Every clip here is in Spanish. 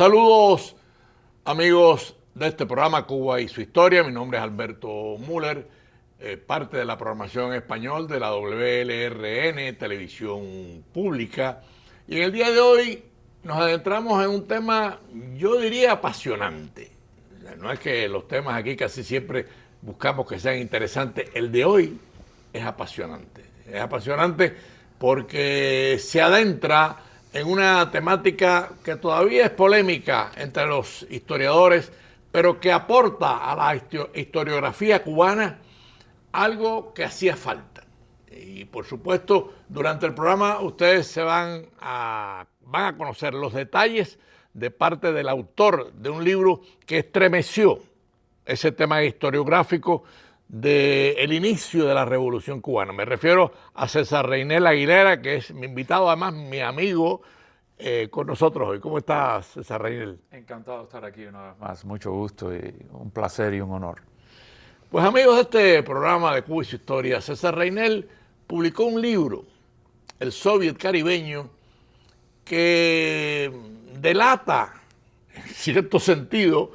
Saludos amigos de este programa Cuba y su historia. Mi nombre es Alberto Müller, parte de la programación en español de la WLRN, Televisión Pública. Y en el día de hoy nos adentramos en un tema, yo diría, apasionante. No es que los temas aquí casi siempre buscamos que sean interesantes. El de hoy es apasionante. Es apasionante porque se adentra en una temática que todavía es polémica entre los historiadores, pero que aporta a la historiografía cubana algo que hacía falta. Y por supuesto, durante el programa ustedes van a conocer los detalles de parte del autor de un libro que estremeció ese tema historiográfico del inicio de la Revolución Cubana. Me refiero a César Reynel Aguilera, que es mi invitado, además mi amigo, con nosotros hoy. ¿Cómo estás, César Reynel? Encantado de estar aquí una vez más. Mucho gusto y un placer y un honor. Pues amigos de este programa de Cuba y su historia, César Reynel publicó un libro, El Soviet Caribeño, que delata, en cierto sentido,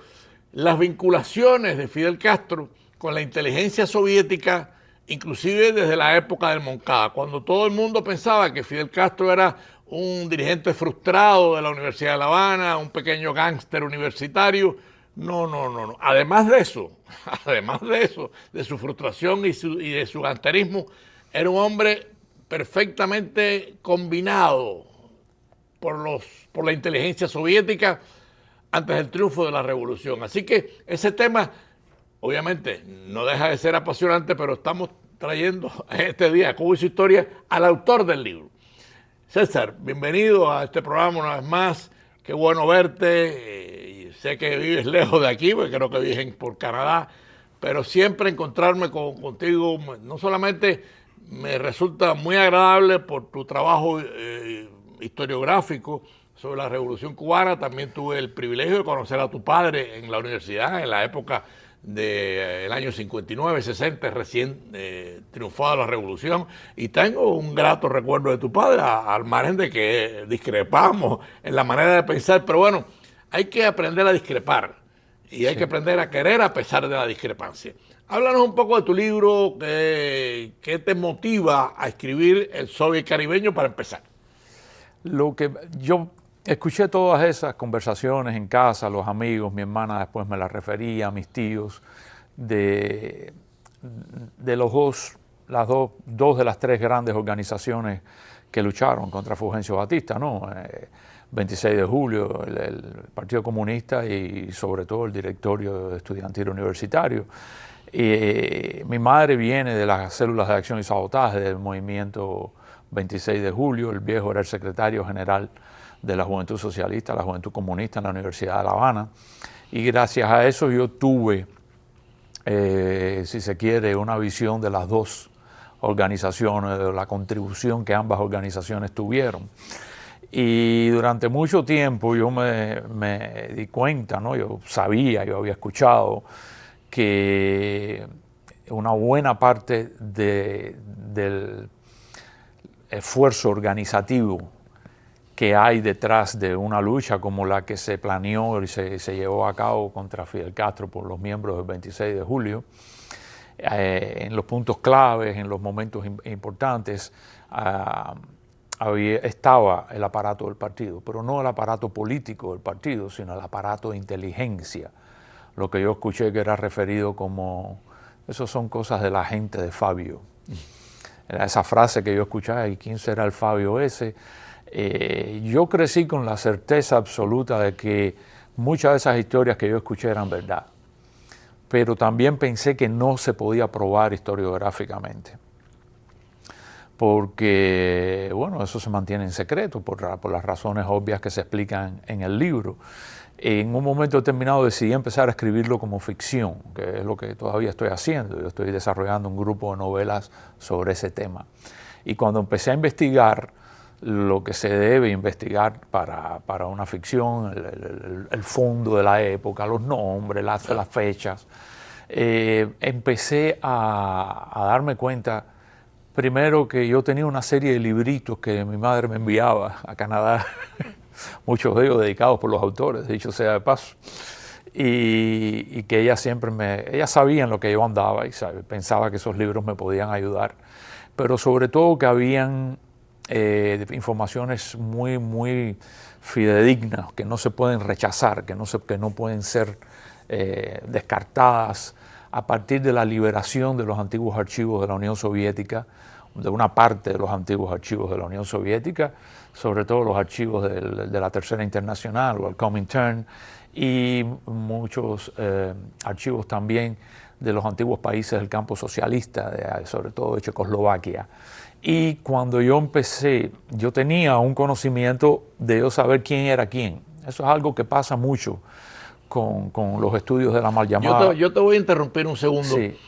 las vinculaciones de Fidel Castro con la inteligencia soviética, inclusive desde la época del Moncada, cuando todo el mundo pensaba que Fidel Castro era un dirigente frustrado de la Universidad de La Habana, un pequeño gángster universitario. No. Además de eso, de su frustración y de su gangsterismo, era un hombre perfectamente combinado por la inteligencia soviética antes del triunfo de la revolución. Así que ese tema, obviamente, no deja de ser apasionante, pero estamos trayendo este día, Cuba y su historia, al autor del libro. César, bienvenido a este programa una vez más. Qué bueno verte. Sé que vives lejos de aquí, porque creo que vives por Canadá, pero siempre encontrarme contigo no solamente me resulta muy agradable por tu trabajo historiográfico sobre la Revolución Cubana, también tuve el privilegio de conocer a tu padre en la universidad, en la época del año 59, 60, recién triunfada la revolución, y tengo un grato recuerdo de tu padre, al margen de que discrepamos en la manera de pensar, pero bueno, hay que aprender a discrepar y hay que aprender a querer a pesar de la discrepancia. Háblanos un poco de tu libro, ¿qué te motiva a escribir El Soviet Caribeño para empezar? Lo que yo escuché todas esas conversaciones en casa, los amigos, mi hermana después me las refería, mis tíos, de dos de las tres grandes organizaciones que lucharon contra Fulgencio Batista, ¿no? 26 de julio, el Partido Comunista y sobre todo el Directorio Estudiantil Universitario. Mi madre viene de las células de acción y sabotaje del movimiento 26 de julio, el viejo era el secretario general de la Juventud Socialista, la Juventud Comunista en la Universidad de La Habana, y gracias a eso yo tuve, si se quiere, una visión de las dos organizaciones, de la contribución que ambas organizaciones tuvieron. Y durante mucho tiempo yo me di cuenta, ¿no? Yo había escuchado que una buena parte del esfuerzo organizativo que hay detrás de una lucha como la que se planeó y se llevó a cabo contra Fidel Castro por los miembros del 26 de julio, en los puntos claves, en los momentos importantes, estaba el aparato del partido, pero no el aparato político del partido, sino el aparato de inteligencia, lo que yo escuché que era referido como, eso son cosas de la gente de Fabio. Era esa frase que yo escuchaba, ¿y quién será el Fabio ese? Yo crecí con la certeza absoluta de que muchas de esas historias que yo escuché eran verdad, pero también pensé que no se podía probar historiográficamente, porque, bueno, eso se mantiene en secreto por las razones obvias que se explican en el libro. En un momento determinado decidí empezar a escribirlo como ficción, que es lo que todavía estoy haciendo. Yo estoy desarrollando un grupo de novelas sobre ese tema. Y cuando empecé a investigar lo que se debe investigar para una ficción, el fondo de la época, los nombres, las fechas, empecé a darme cuenta, primero, que yo tenía una serie de libritos que mi madre me enviaba a Canadá muchos de ellos dedicados por los autores, dicho sea de paso. Y que ella siempre ella sabía en lo que yo andaba y pensaba que esos libros me podían ayudar, pero sobre todo que habían informaciones muy, muy fidedignas, que no se pueden rechazar, que no pueden ser descartadas a partir de la liberación de los antiguos archivos de la Unión Soviética, de una parte de los antiguos archivos de la Unión Soviética, sobre todo los archivos de la Tercera Internacional o el Comintern, y muchos archivos también de los antiguos países del campo socialista, sobre todo de Checoslovaquia. Y cuando yo empecé, yo tenía un conocimiento de yo saber quién era quién. Eso es algo que pasa mucho con los estudios de la mal llamada. Yo te voy a interrumpir un segundo, Sí.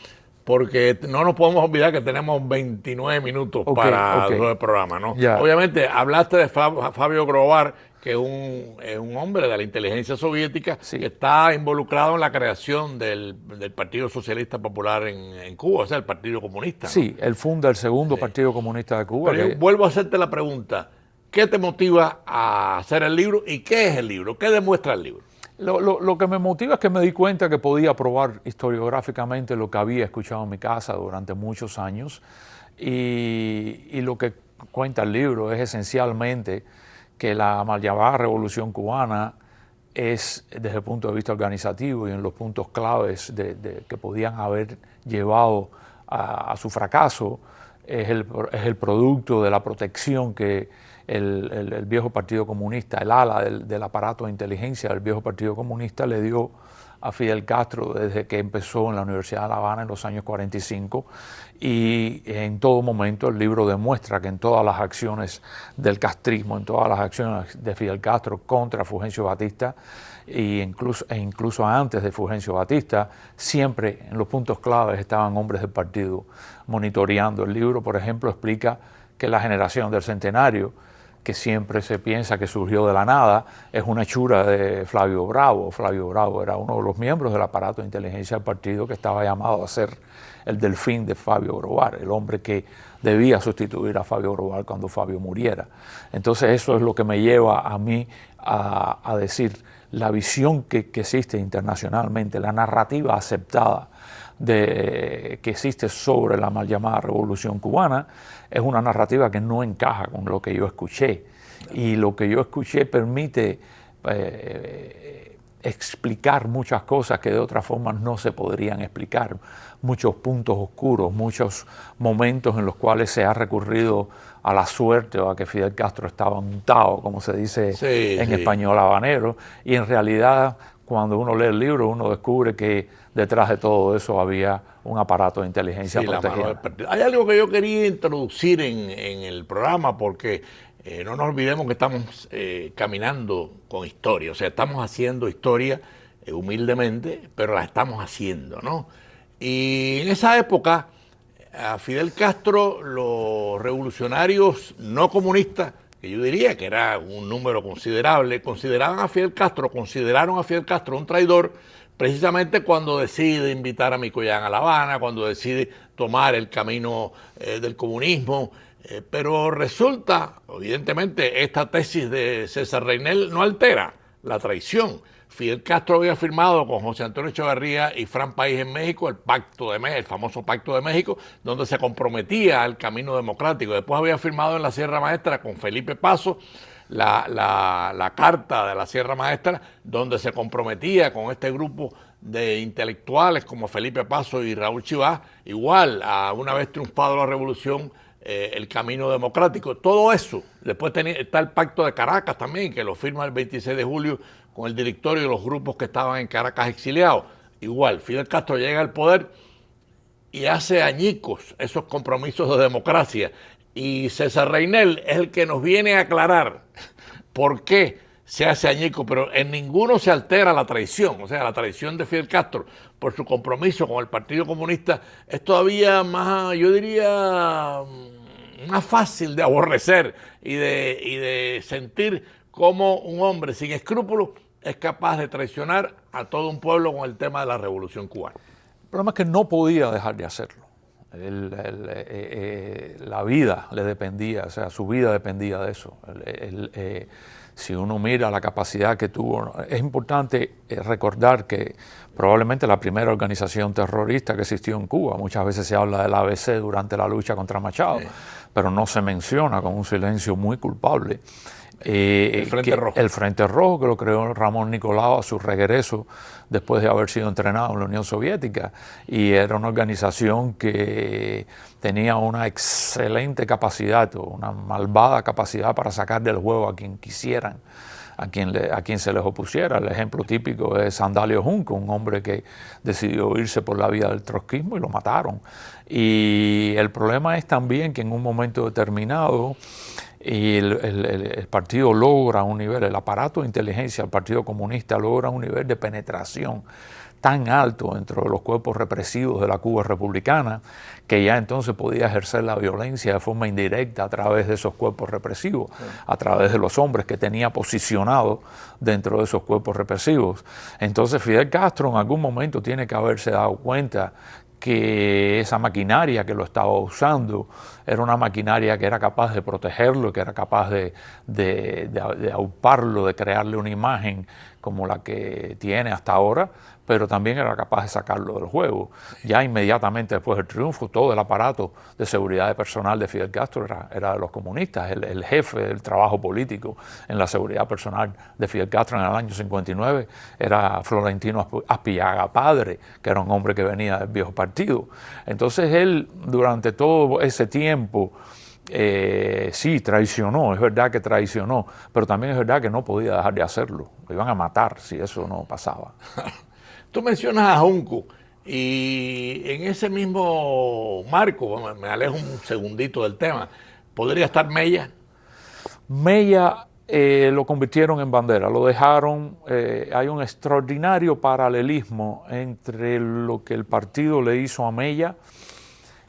porque no nos podemos olvidar que tenemos 29 minutos para el programa, ¿no? Ya. Obviamente, hablaste de Fabio Grobar, que es un hombre de la inteligencia soviética, Sí. que está involucrado en la creación del Partido Socialista Popular en Cuba, o sea, el Partido Comunista, ¿no? Sí, él funda el segundo Partido Comunista de Cuba. Pero yo vuelvo a hacerte la pregunta, ¿qué te motiva a hacer el libro y qué es el libro? ¿Qué demuestra el libro? Lo que me motiva es que me di cuenta que podía probar historiográficamente lo que había escuchado en mi casa durante muchos años, y lo que cuenta el libro es esencialmente que la mal llamada Revolución Cubana es, desde el punto de vista organizativo y en los puntos claves que podían haber llevado a su fracaso, es el producto de la protección que el viejo Partido Comunista, el ala del aparato de inteligencia del viejo Partido Comunista le dio a Fidel Castro desde que empezó en la Universidad de La Habana en los años 45, y en todo momento el libro demuestra que en todas las acciones del castrismo, en todas las acciones de Fidel Castro contra Fulgencio Batista e incluso antes de Fulgencio Batista, siempre en los puntos claves estaban hombres del partido monitoreando. El libro, por ejemplo, explica que la generación del centenario, que siempre se piensa que surgió de la nada, es una hechura de Flavio Bravo. Flavio Bravo era uno de los miembros del aparato de inteligencia del partido que estaba llamado a ser el delfín de Fabio Grobar, el hombre que debía sustituir a Fabio Grobar cuando Fabio muriera. Entonces eso es lo que me lleva a mí a decir la visión que existe internacionalmente, la narrativa aceptada que existe sobre la mal llamada Revolución Cubana, es una narrativa que no encaja con lo que yo escuché. Y lo que yo escuché permite explicar muchas cosas que de otra forma no se podrían explicar. Muchos puntos oscuros, muchos momentos en los cuales se ha recurrido a la suerte o a que Fidel Castro estaba untado, como se dice en español habanero. Y en realidad, cuando uno lee el libro, uno descubre que detrás de todo eso había un aparato de inteligencia protegido. Hay algo que yo quería introducir en el programa, porque no nos olvidemos que estamos caminando con historia, o sea, estamos haciendo historia humildemente, pero la estamos haciendo, ¿no? Y en esa época, a Fidel Castro, los revolucionarios no comunistas, que yo diría que era un número considerable, consideraron a Fidel Castro un traidor, precisamente cuando decide invitar a Mikoyan a La Habana, cuando decide tomar el camino del comunismo. Pero resulta, evidentemente, esta tesis de César Reynel no altera la traición. Fidel Castro había firmado con José Antonio Echeverría y Fran País en México el famoso Pacto de México, donde se comprometía al camino democrático. Después había firmado en la Sierra Maestra con Felipe Paso la Carta de la Sierra Maestra, donde se comprometía con este grupo de intelectuales como Felipe Paso y Raúl Chivas, igual a una vez triunfado la revolución, el camino democrático. Todo eso. Después está el Pacto de Caracas también, que lo firma el 26 de julio con el directorio de los grupos que estaban en Caracas exiliados. Igual, Fidel Castro llega al poder y hace añicos esos compromisos de democracia. Y César Reynel es el que nos viene a aclarar por qué se hace añico, pero en ninguno se altera la traición. O sea, la traición de Fidel Castro por su compromiso con el Partido Comunista es todavía más, yo diría, más fácil de aborrecer y de sentir cómo un hombre sin escrúpulos es capaz de traicionar a todo un pueblo con el tema de la Revolución Cubana. El problema es que no podía dejar de hacerlo. La vida le dependía, o sea, su vida dependía de eso. Si uno mira la capacidad que tuvo, es importante recordar que probablemente la primera organización terrorista que existió en Cuba, muchas veces se habla del ABC durante la lucha contra Machado, sí, pero no se menciona con un silencio muy culpable. El Frente Rojo. El Frente Rojo, que lo creó Ramón Nicolau a su regreso después de haber sido entrenado en la Unión Soviética, y era una organización que tenía una excelente capacidad, una malvada capacidad para sacar del juego a quien quisieran, a quien se les opusiera. El ejemplo típico es Sandalio Junco, un hombre que decidió irse por la vía del trotskismo y lo mataron. Y el problema es también que en un momento determinado y el partido logra un nivel, el aparato de inteligencia del Partido Comunista logra un nivel de penetración tan alto dentro de los cuerpos represivos de la Cuba republicana, que ya entonces podía ejercer la violencia de forma indirecta a través de esos cuerpos represivos, a través de los hombres que tenía posicionados dentro de esos cuerpos represivos. Entonces Fidel Castro en algún momento tiene que haberse dado cuenta que esa maquinaria que lo estaba usando era una maquinaria que era capaz de protegerlo, que era capaz de auparlo, de crearle una imagen como la que tiene hasta ahora, pero también era capaz de sacarlo del juego. Ya inmediatamente después del triunfo, todo el aparato de seguridad personal de Fidel Castro era de los comunistas. El jefe del trabajo político en la seguridad personal de Fidel Castro en el año 59 era Florentino Aspillaga padre, que era un hombre que venía del viejo partido. Entonces él, durante todo ese tiempo, sí, traicionó, es verdad que traicionó, pero también es verdad que no podía dejar de hacerlo. Lo iban a matar si eso no pasaba. Tú mencionas a Junco y en ese mismo marco, me alejo un segundito del tema, ¿podría estar Mella? Mella lo convirtieron en bandera, lo dejaron, hay un extraordinario paralelismo entre lo que el partido le hizo a Mella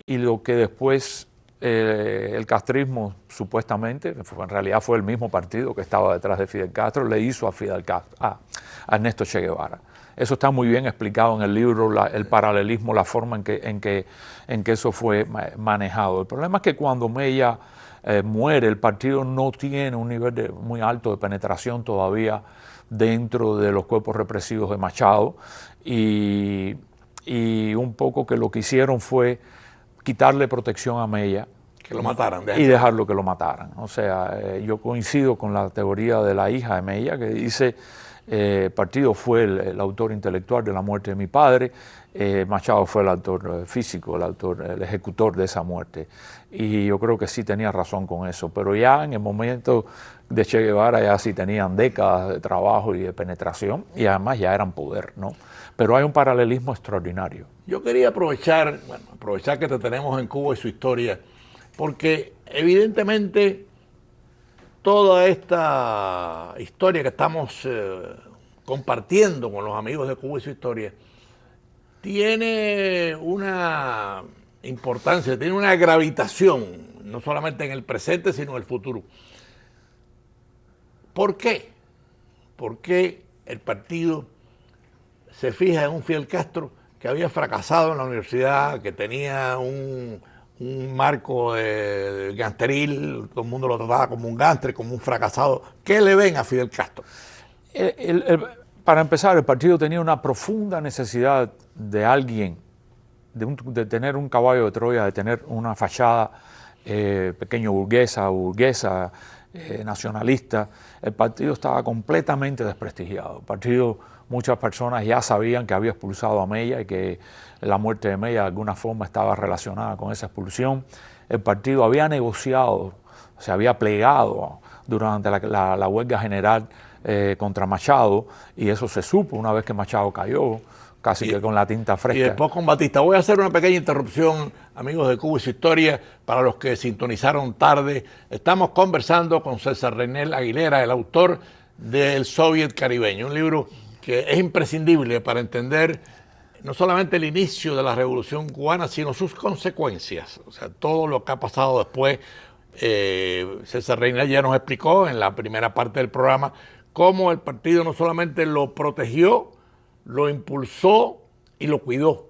y lo que después el castrismo, supuestamente, en realidad fue el mismo partido que estaba detrás de Fidel Castro, le hizo a Fidel Castro, a Ernesto Che Guevara. Eso está muy bien explicado en el libro, el paralelismo, la forma en que eso fue manejado. El problema es que cuando Mella muere, el partido no tiene un nivel muy alto de penetración todavía dentro de los cuerpos represivos de Machado, y un poco que lo que hicieron fue quitarle protección a Mella. Que lo mataran. Y dejarlo que lo mataran. O sea, yo coincido con la teoría de la hija de Mella, que dice el partido fue el autor intelectual de la muerte de mi padre, Machado fue el autor físico, el ejecutor de esa muerte. Y yo creo que sí tenía razón con eso, pero ya en el momento de Che Guevara ya sí tenían décadas de trabajo y de penetración, y además ya eran poder, ¿no? Pero hay un paralelismo extraordinario. Yo quería aprovechar que te tenemos en Cuba y su historia, porque evidentemente toda esta historia que estamos compartiendo con los amigos de Cuba y su historia tiene una importancia, tiene una gravitación, no solamente en el presente, sino en el futuro. ¿Por qué? ¿Por qué el partido se fija en un Fidel Castro que había fracasado en la universidad, que tenía un marco de gangsteril, todo el mundo lo trataba como un gángster, como un fracasado? ¿Qué le ven a Fidel Castro? Para empezar, el partido tenía una profunda necesidad de alguien, de tener un caballo de Troya, de tener una fachada pequeño burguesa, nacionalista. El partido estaba completamente desprestigiado. El partido, muchas personas ya sabían que había expulsado a Mella y que la muerte de Mella de alguna forma estaba relacionada con esa expulsión. El partido había negociado, se había plegado durante la huelga general contra Machado, y eso se supo una vez que Machado cayó, casi que con la tinta fresca. Y después con Batista. Voy a hacer una pequeña interrupción, amigos de Cuba y su historia, para los que sintonizaron tarde. Estamos conversando con César Reynel Aguilera, el autor del Soviet Caribeño, un libro que es imprescindible para entender no solamente el inicio de la Revolución Cubana, sino sus consecuencias, o sea, todo lo que ha pasado después. César Reynel ya nos explicó en la primera parte del programa cómo el partido no solamente lo protegió, lo impulsó y lo cuidó.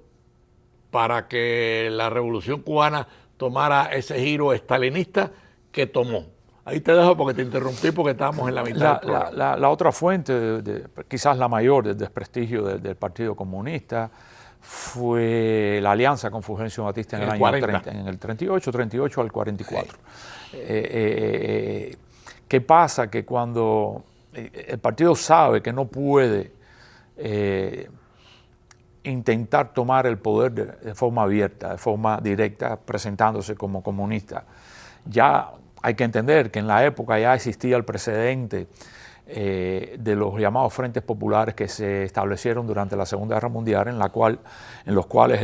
para que la Revolución Cubana tomara ese giro estalinista que tomó? Ahí te dejo porque te interrumpí porque estábamos en la mitad del programa. La otra fuente, quizás la mayor del desprestigio del Partido Comunista, fue la alianza con Fulgencio Batista en el año 30, en el 38 al 44. ¿Qué pasa? Que cuando el partido sabe que no puede intentar tomar el poder de forma abierta, de forma directa, presentándose como comunista, ya hay que entender que en la época ya existía el precedente de los llamados frentes populares que se establecieron durante la Segunda Guerra Mundial, en los cuales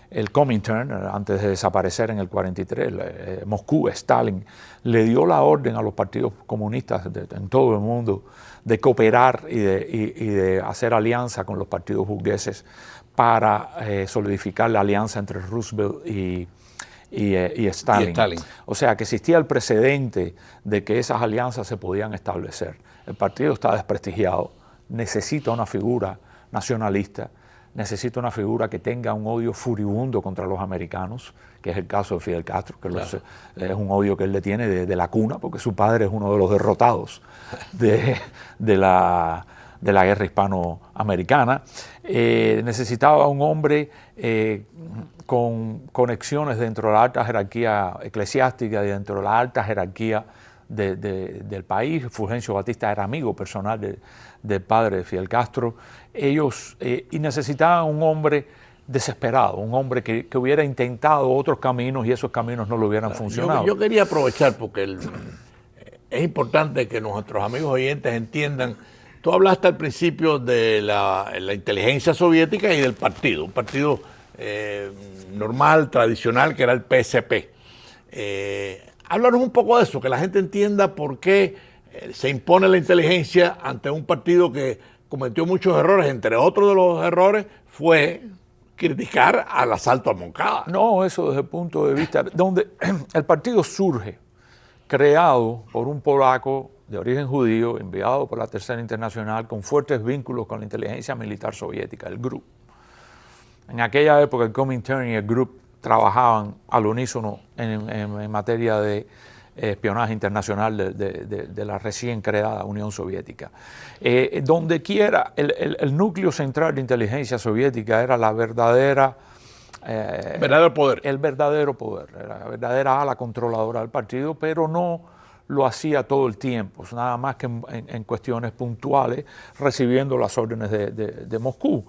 el Comintern, antes de desaparecer en el 43, Moscú, Stalin, le dio la orden a los partidos comunistas en todo el mundo de cooperar y de hacer alianza con los partidos burgueses para solidificar la alianza entre Roosevelt y Stalin. O sea que existía el precedente de que esas alianzas se podían establecer. El partido está desprestigiado, necesita una figura nacionalista, necesita una figura que tenga un odio furibundo contra los americanos, que es el caso de Fidel Castro, que claro, es un odio que él le tiene de la cuna, porque su padre es uno de los derrotados de la guerra hispanoamericana. Necesitaba un hombre con conexiones dentro de la alta jerarquía eclesiástica y dentro de la alta jerarquía del país. Fulgencio Batista era amigo personal del padre de Fidel Castro. Y necesitaban un hombre desesperado, un hombre que hubiera intentado otros caminos y esos caminos no le hubieran funcionado. Yo quería aprovechar porque es importante que nuestros amigos oyentes entiendan. Tú hablaste al principio de la inteligencia soviética y del partido, un partido normal, tradicional, que era el PSP. Háblanos un poco de eso, que la gente entienda por qué se impone la inteligencia ante un partido que cometió muchos errores. Entre otros de los errores fue criticar al asalto a Moncada. No, eso desde el punto de vista donde el partido surge, creado por un polaco de origen judío, enviado por la Tercera Internacional, con fuertes vínculos con la inteligencia militar soviética, el GRUP. En aquella época el Comintern y el GRUP trabajaban al unísono en materia de espionaje internacional de la recién creada Unión Soviética. Donde quiera, el núcleo central de inteligencia soviética era la verdadero poder. El verdadero poder, la verdadera ala controladora del partido, pero no lo hacía todo el tiempo, nada más que en cuestiones puntuales, recibiendo las órdenes de Moscú.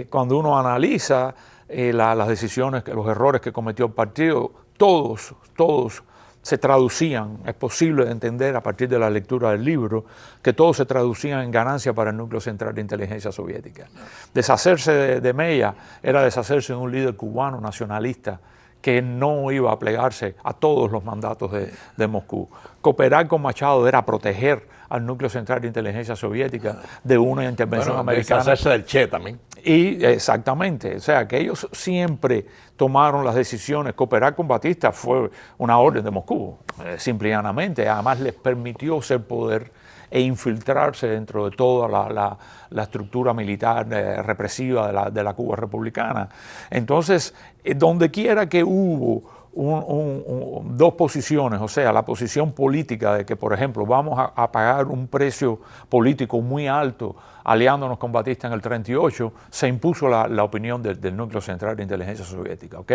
Cuando uno analiza las decisiones, los errores que cometió el partido, todos se traducían, es posible de entender a partir de la lectura del libro, que todos se traducían en ganancia para el núcleo central de inteligencia soviética. Deshacerse de Mella era deshacerse de un líder cubano nacionalista que no iba a plegarse a todos los mandatos de Moscú. Cooperar con Machado era proteger al núcleo central de inteligencia soviética de una intervención americana. Deshacerse del Che también. Y exactamente, o sea, que ellos siempre tomaron las decisiones. Cooperar con Batista fue una orden de Moscú, simple y llanamente. Además les permitió ser poder e infiltrarse dentro de toda la estructura militar represiva de la Cuba republicana. Entonces, donde quiera que hubo dos posiciones, o sea, la posición política de que, por ejemplo, vamos a pagar un precio político muy alto aliándonos con Batista en el 38, se impuso la opinión del núcleo central de inteligencia soviética, ¿ok?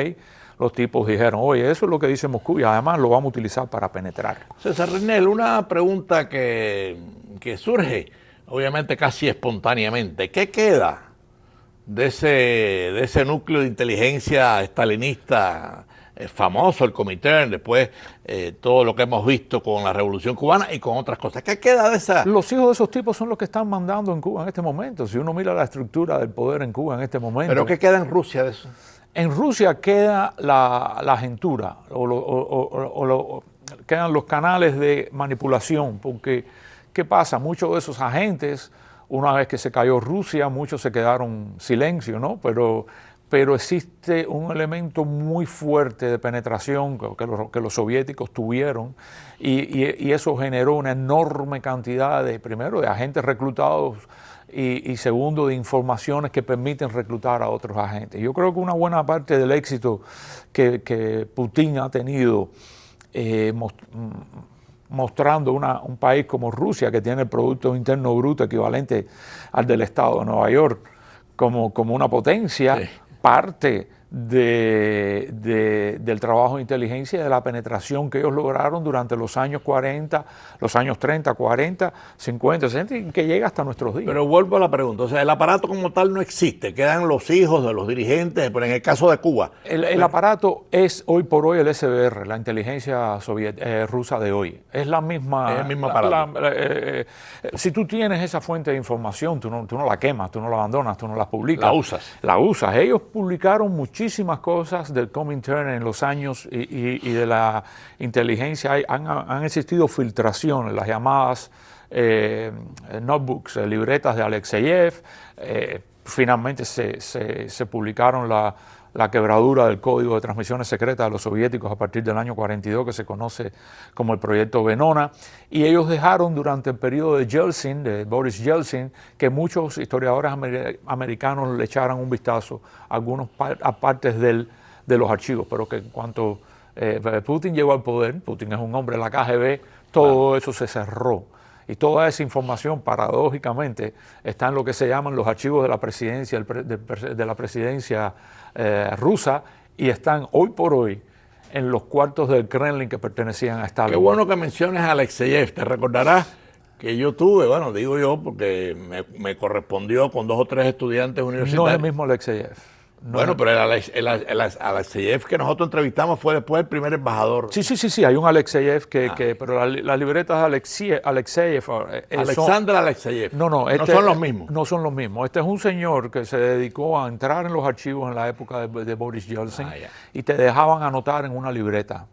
Los tipos dijeron, oye, eso es lo que dice Moscú y además lo vamos a utilizar para penetrar. César Raynel, una pregunta que surge, obviamente casi espontáneamente. ¿Qué queda de ese núcleo de inteligencia estalinista famoso, el Comintern, después todo lo que hemos visto con la Revolución Cubana y con otras cosas? ¿Qué queda de esa? Los hijos de esos tipos son los que están mandando en Cuba en este momento. Si uno mira la estructura del poder en Cuba en este momento. ¿Pero qué queda en Rusia de eso? En Rusia queda la agentura, quedan los canales de manipulación, porque ¿qué pasa? Muchos de esos agentes, una vez que se cayó Rusia, muchos se quedaron silencio, ¿no? Pero existe un elemento muy fuerte de penetración que los soviéticos tuvieron y eso generó una enorme cantidad primero de agentes reclutados y segundo, de informaciones que permiten reclutar a otros agentes. Yo creo que una buena parte del éxito que Putin ha tenido mostrando un país como Rusia, que tiene el Producto Interno Bruto equivalente al del Estado de Nueva York, como una potencia, sí, parte del trabajo de inteligencia y de la penetración que ellos lograron durante los años 40, los años 30, 40, 50, 60, y que llega hasta nuestros días. Pero vuelvo a la pregunta, o sea, el aparato como tal no existe, quedan los hijos de los dirigentes, pero en el caso de Cuba. El aparato es hoy por hoy el SBR, la inteligencia rusa de hoy. Es la misma. Es el mismo aparato. Si tú tienes esa fuente de información, tú no la quemas, tú no la abandonas, tú no la publicas. La usas. La usas. Ellos publicaron muchísimas cosas del Comintern en los años y de la inteligencia. Han existido filtraciones, las llamadas notebooks, libretas de Alexeyev. Finalmente se publicaron la quebradura del código de transmisiones secretas de los soviéticos a partir del año 42, que se conoce como el proyecto Venona, y ellos dejaron durante el periodo de Yeltsin, de Boris Yeltsin, que muchos historiadores americanos le echaran un vistazo a algunas partes de los archivos, pero que en cuanto Putin llegó al poder, Putin es un hombre de la KGB, todo eso se cerró. Y toda esa información, paradójicamente, está en lo que se llaman los archivos de la presidencia, de la presidencia rusa, y están hoy por hoy en los cuartos del Kremlin que pertenecían a Stalin. Qué bueno que menciones a Alexeyev. Te recordarás que yo tuve, bueno, digo yo porque me correspondió con 2 o 3 estudiantes universitarios. No es el mismo Alexeyev. No, bueno, pero el Alexeyev que nosotros entrevistamos fue después el primer embajador. Sí, hay un Alexeyev pero las libretas de Alexeyev... Alexander Alexeyev. No son los mismos. No son los mismos. Este es un señor que se dedicó a entrar en los archivos en la época de Boris Yeltsin y te dejaban anotar en una libreta.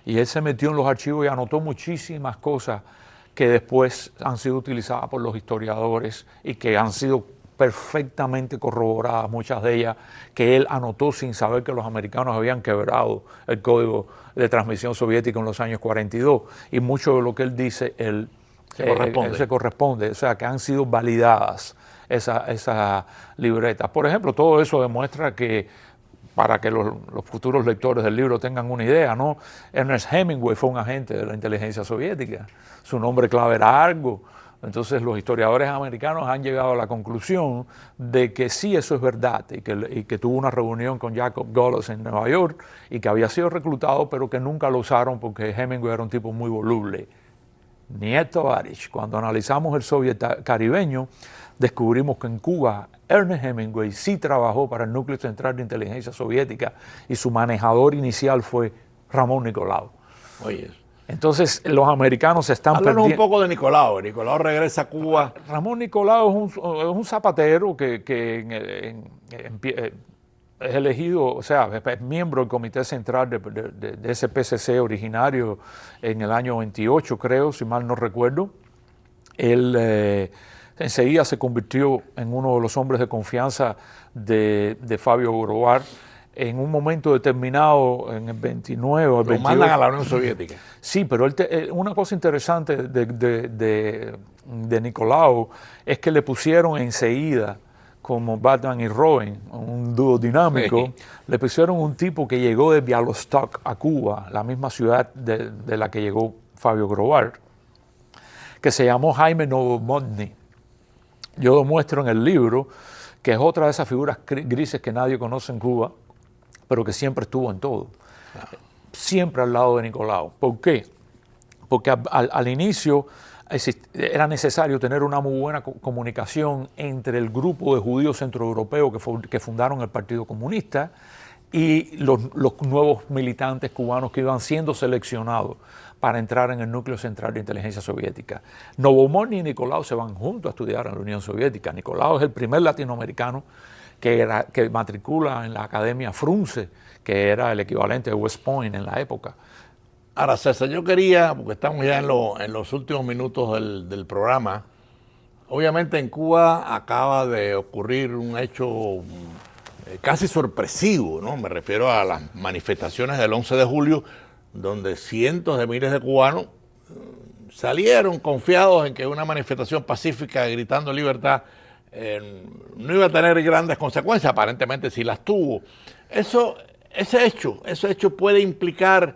Y él se metió en los archivos y anotó muchísimas cosas que después han sido utilizadas por los historiadores y que han sido perfectamente corroboradas, muchas de ellas, que él anotó sin saber que los americanos habían quebrado el código de transmisión soviética en los años 42, y mucho de lo que él dice, se corresponde, o sea, que han sido validadas esas libretas. Por ejemplo, todo eso demuestra que, para que los futuros lectores del libro tengan una idea, ¿no? Ernest Hemingway fue un agente de la inteligencia soviética, su nombre clave era Argo. Entonces los historiadores americanos han llegado a la conclusión de que sí, eso es verdad, y que tuvo una reunión con Jacob Goebbels en Nueva York y que había sido reclutado, pero que nunca lo usaron porque Hemingway era un tipo muy voluble. Nieto Varich, cuando analizamos el soviet caribeño, descubrimos que en Cuba Ernest Hemingway sí trabajó para el núcleo central de inteligencia soviética y su manejador inicial fue Ramón Nicolau. Oye. Entonces los americanos se están perdiendo. Háblanos un poco de Nicolau. Nicolau regresa a Cuba. Ramón Nicolau es un zapatero que es elegido, o sea, es miembro del Comité Central de ese PCC originario en el año 28, creo, si mal no recuerdo. Él enseguida se convirtió en uno de los hombres de confianza de Fabio Grovar. En un momento determinado, en el 29 o el 28... Lo mandan a la Unión Soviética. Sí, pero una cosa interesante de Nicolau es que le pusieron enseguida, como Batman y Robin, un dúo dinámico, le pusieron un tipo que llegó de Bialystok a Cuba, la misma ciudad de la que llegó Fabio Grovar, que se llamó Jaime Novomodny. Yo lo muestro en el libro, que es otra de esas figuras grises que nadie conoce en Cuba, pero que siempre estuvo en todo, siempre al lado de Nicolau. ¿Por qué? Porque al inicio era necesario tener una muy buena comunicación entre el grupo de judíos centroeuropeos que fundaron el Partido Comunista y los nuevos militantes cubanos que iban siendo seleccionados para entrar en el núcleo central de inteligencia soviética. Novomodny y Nicolau se van juntos a estudiar en la Unión Soviética. Nicolau es el primer latinoamericano que matricula en la Academia Frunze, que era el equivalente de West Point en la época. Ahora, César, yo quería, porque estamos ya en los últimos minutos del programa, obviamente en Cuba acaba de ocurrir un hecho casi sorpresivo, ¿no? Me refiero a las manifestaciones del 11 de julio, donde cientos de miles de cubanos salieron confiados en que una manifestación pacífica gritando libertad no iba a tener grandes consecuencias, aparentemente sí las tuvo. Ese hecho puede implicar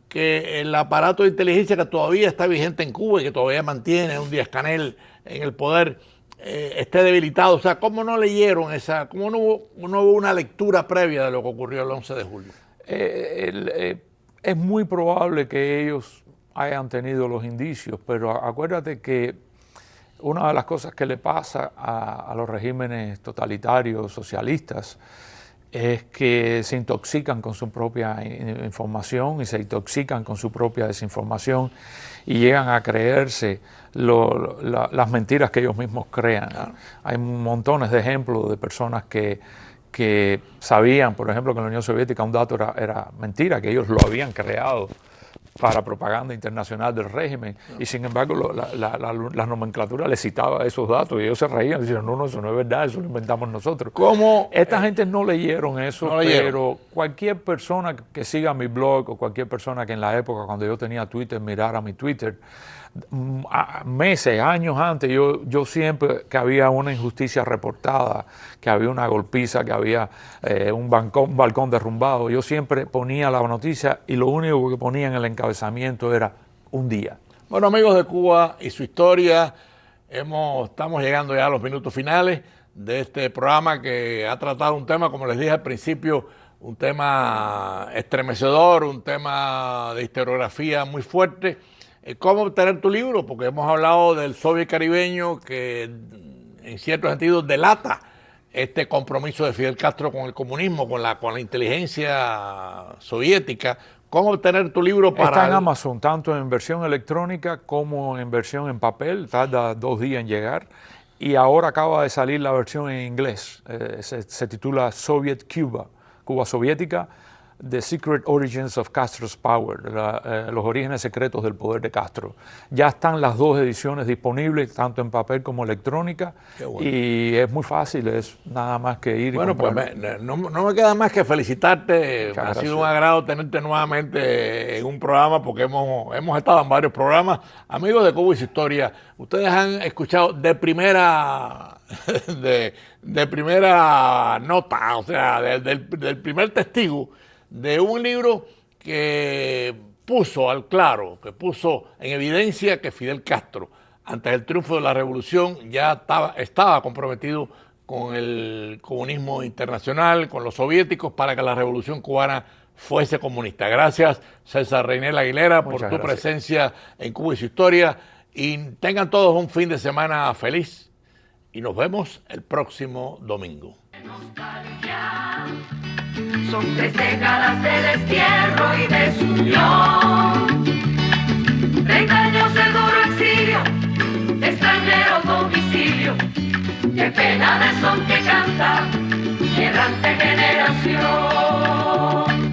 que el aparato de inteligencia que todavía está vigente en Cuba y que todavía mantiene un Díaz-Canel en el poder, esté debilitado. O sea, ¿cómo no leyeron cómo no hubo una lectura previa de lo que ocurrió el 11 de julio? Es muy probable que ellos hayan tenido los indicios, pero acuérdate que una de las cosas que le pasa a los regímenes totalitarios, socialistas, es que se intoxican con su propia información y se intoxican con su propia desinformación y llegan a creerse las mentiras que ellos mismos crean. Hay montones de ejemplos de personas que sabían, por ejemplo, que en la Unión Soviética un dato era mentira, que ellos lo habían creado para propaganda internacional del régimen, y sin embargo la nomenclatura les citaba esos datos y ellos se reían, decían, no, eso no es verdad, eso lo inventamos nosotros. ¿Cómo? Esta gente no leyeron eso, pero cualquier persona que siga mi blog o cualquier persona que en la época cuando yo tenía Twitter mirara mi Twitter, meses, años antes, yo siempre que había una injusticia reportada, que había una golpiza, que había un balcón derrumbado, yo siempre ponía la noticia y lo único que ponía en el encabezamiento era un día. Bueno, amigos de Cuba y su historia, estamos llegando ya a los minutos finales de este programa que ha tratado un tema, como les dije al principio, un tema estremecedor, un tema de historiografía muy fuerte. ¿Cómo obtener tu libro? Porque hemos hablado del soviet caribeño que en cierto sentido delata este compromiso de Fidel Castro con el comunismo, con la inteligencia soviética. ¿Cómo obtener tu libro para...? Está en Amazon, tanto en versión electrónica como en versión en papel, tarda 2 días en llegar. Y ahora acaba de salir la versión en inglés, se titula Soviet Cuba, Cuba Soviética, The Secret Origins of Castro's Power, los orígenes secretos del poder de Castro. Ya están las 2 ediciones disponibles, tanto en papel como electrónica, bueno. Y es muy fácil, es nada más que ir y bueno, comprar. Pues no me queda más que felicitarte. Muchas gracias. Sido un agrado tenerte nuevamente en un programa, porque hemos estado en varios programas. Amigos de Cuba y su historia, ustedes han escuchado de primera nota, o sea, del primer testigo, de un libro que puso en evidencia que Fidel Castro, antes del triunfo de la revolución, ya estaba comprometido con el comunismo internacional, con los soviéticos, para que la revolución cubana fuese comunista. Gracias, César Reynel Aguilera, por tu presencia en Cuba y su historia. Y tengan todos un fin de semana feliz y nos vemos el próximo domingo. Son 3 décadas de destierro y desunión, 30 años de duro exilio, extranjero domicilio, qué pena de son que canta, errante generación.